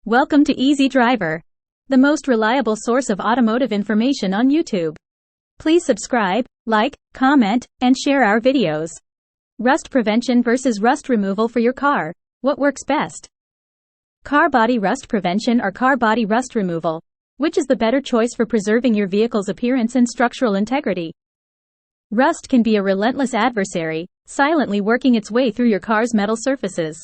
Welcome to Easy Driver, the most reliable source of automotive information on YouTube. Please subscribe, like, comment, and share our videos. Rust prevention versus rust removal for your car. What works best? Car body rust prevention or car body rust removal. Which is the better choice for preserving your vehicle's appearance and structural integrity? Rust can be a relentless adversary, silently working its way through your car's metal surfaces.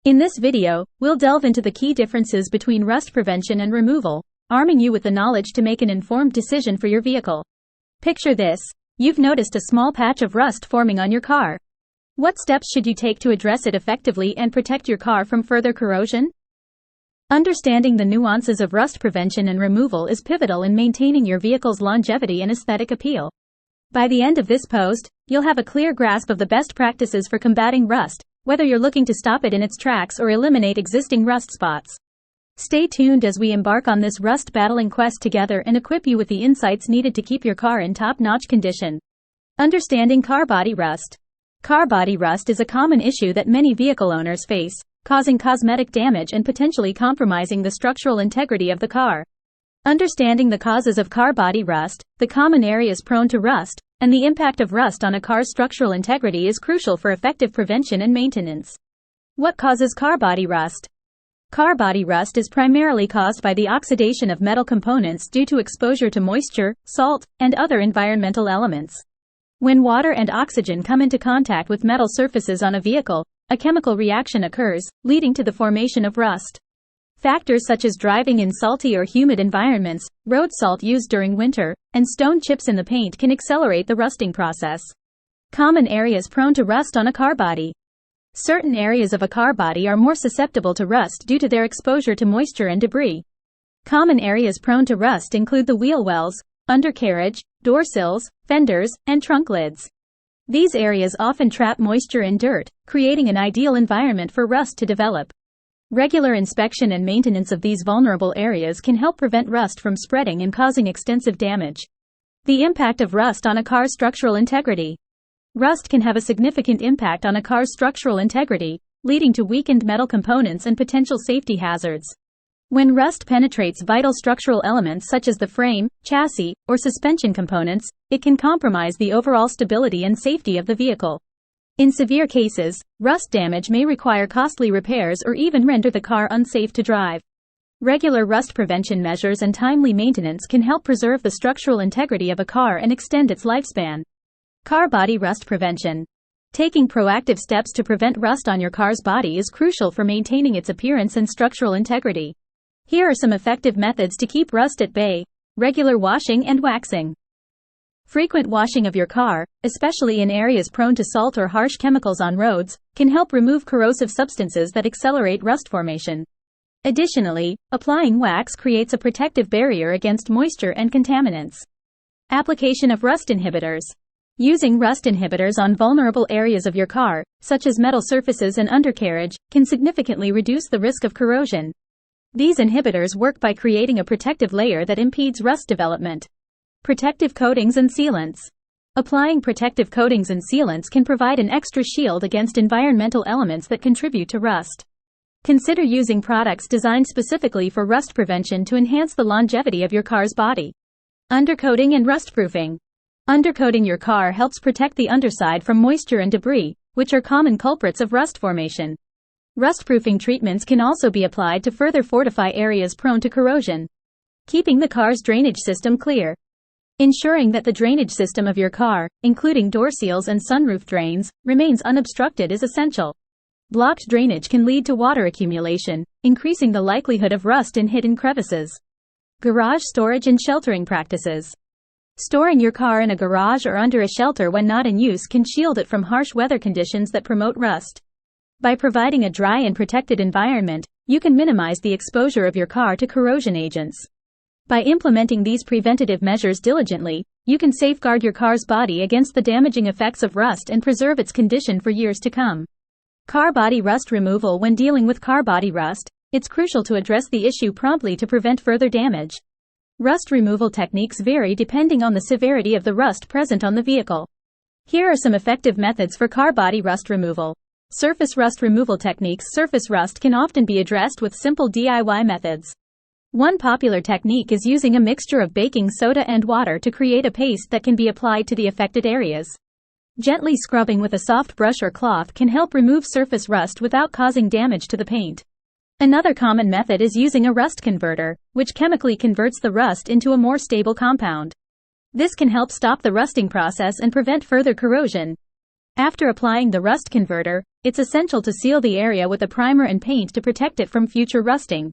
In this video, we'll delve into the key differences between rust prevention and removal, arming you with the knowledge to make an informed decision for your vehicle. Picture this: you've noticed a small patch of rust forming on your car. What steps should you take to address it effectively and protect your car from further corrosion? Understanding the nuances of rust prevention and removal is pivotal in maintaining your vehicle's longevity and aesthetic appeal. By the end of this post, you'll have a clear grasp of the best practices for combating rust, whether you're looking to stop it in its tracks or eliminate existing rust spots. Stay tuned as we embark on this rust battling quest together and equip you with the insights needed to keep your car in top-notch condition. Understanding car body rust. Car body rust is a common issue that many vehicle owners face, causing cosmetic damage and potentially compromising the structural integrity of the car. Understanding the causes of car body rust, the common areas prone to rust, and the impact of rust on a car's structural integrity is crucial for effective prevention and maintenance. What causes car body rust? Car body rust is primarily caused by the oxidation of metal components due to exposure to moisture, salt, and other environmental elements. When water and oxygen come into contact with metal surfaces on a vehicle, a chemical reaction occurs, leading to the formation of rust. Factors such as driving in salty or humid environments, road salt used during winter, and stone chips in the paint can accelerate the rusting process. Common areas prone to rust on a car body. Certain areas of a car body are more susceptible to rust due to their exposure to moisture and debris. Common areas prone to rust include the wheel wells, undercarriage, door sills, fenders, and trunk lids. These areas often trap moisture and dirt, creating an ideal environment for rust to develop. Regular inspection and maintenance of these vulnerable areas can help prevent rust from spreading and causing extensive damage. The impact of rust on a car's structural integrity. Rust can have a significant impact on a car's structural integrity, leading to weakened metal components and potential safety hazards. When rust penetrates vital structural elements such as the frame, chassis, or suspension components, it can compromise the overall stability and safety of the vehicle. In severe cases, rust damage may require costly repairs or even render the car unsafe to drive. Regular rust prevention measures and timely maintenance can help preserve the structural integrity of a car and extend its lifespan. Car body rust prevention. Taking proactive steps to prevent rust on your car's body is crucial for maintaining its appearance and structural integrity. Here are some effective methods to keep rust at bay. Regular washing and waxing. Frequent washing of your car, especially in areas prone to salt or harsh chemicals on roads, can help remove corrosive substances that accelerate rust formation. Additionally, applying wax creates a protective barrier against moisture and contaminants. Application of rust inhibitors. Using rust inhibitors on vulnerable areas of your car, such as metal surfaces and undercarriage, can significantly reduce the risk of corrosion. These inhibitors work by creating a protective layer that impedes rust development. Protective coatings and sealants. Applying protective coatings and sealants can provide an extra shield against environmental elements that contribute to rust. Consider using products designed specifically for rust prevention to enhance the longevity of your car's body. Undercoating and rustproofing. Undercoating your car helps protect the underside from moisture and debris, which are common culprits of rust formation. Rustproofing treatments can also be applied to further fortify areas prone to corrosion. Keeping the car's drainage system clear. Ensuring that the drainage system of your car, including door seals and sunroof drains, remains unobstructed is essential. Blocked drainage can lead to water accumulation, increasing the likelihood of rust in hidden crevices. Garage storage and sheltering practices. Storing your car in a garage or under a shelter when not in use can shield it from harsh weather conditions that promote rust. By providing a dry and protected environment, you can minimize the exposure of your car to corrosion agents. By implementing these preventative measures diligently, you can safeguard your car's body against the damaging effects of rust and preserve its condition for years to come. Car body rust removal. When dealing with car body rust, it's crucial to address the issue promptly to prevent further damage. Rust removal techniques vary depending on the severity of the rust present on the vehicle. Here are some effective methods for car body rust removal. Surface rust removal techniques. Surface rust can often be addressed with simple DIY methods. One popular technique is using a mixture of baking soda and water to create a paste that can be applied to the affected areas. Gently scrubbing with a soft brush or cloth can help remove surface rust without causing damage to the paint. Another common method is using a rust converter, which chemically converts the rust into a more stable compound. This can help stop the rusting process and prevent further corrosion. After applying the rust converter, it's essential to seal the area with a primer and paint to protect it from future rusting.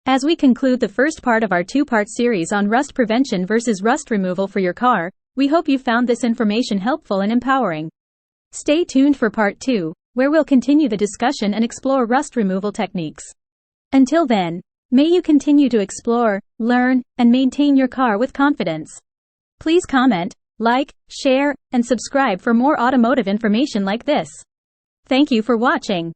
As we conclude the first part of our two-part series on rust prevention versus rust removal for your car, we hope you found this information helpful and empowering. Stay tuned for part 2, where we'll continue the discussion and explore rust removal techniques. Until then, may you continue to explore, learn, and maintain your car with confidence. Please comment, like, share, and subscribe for more automotive information like this. Thank you for watching.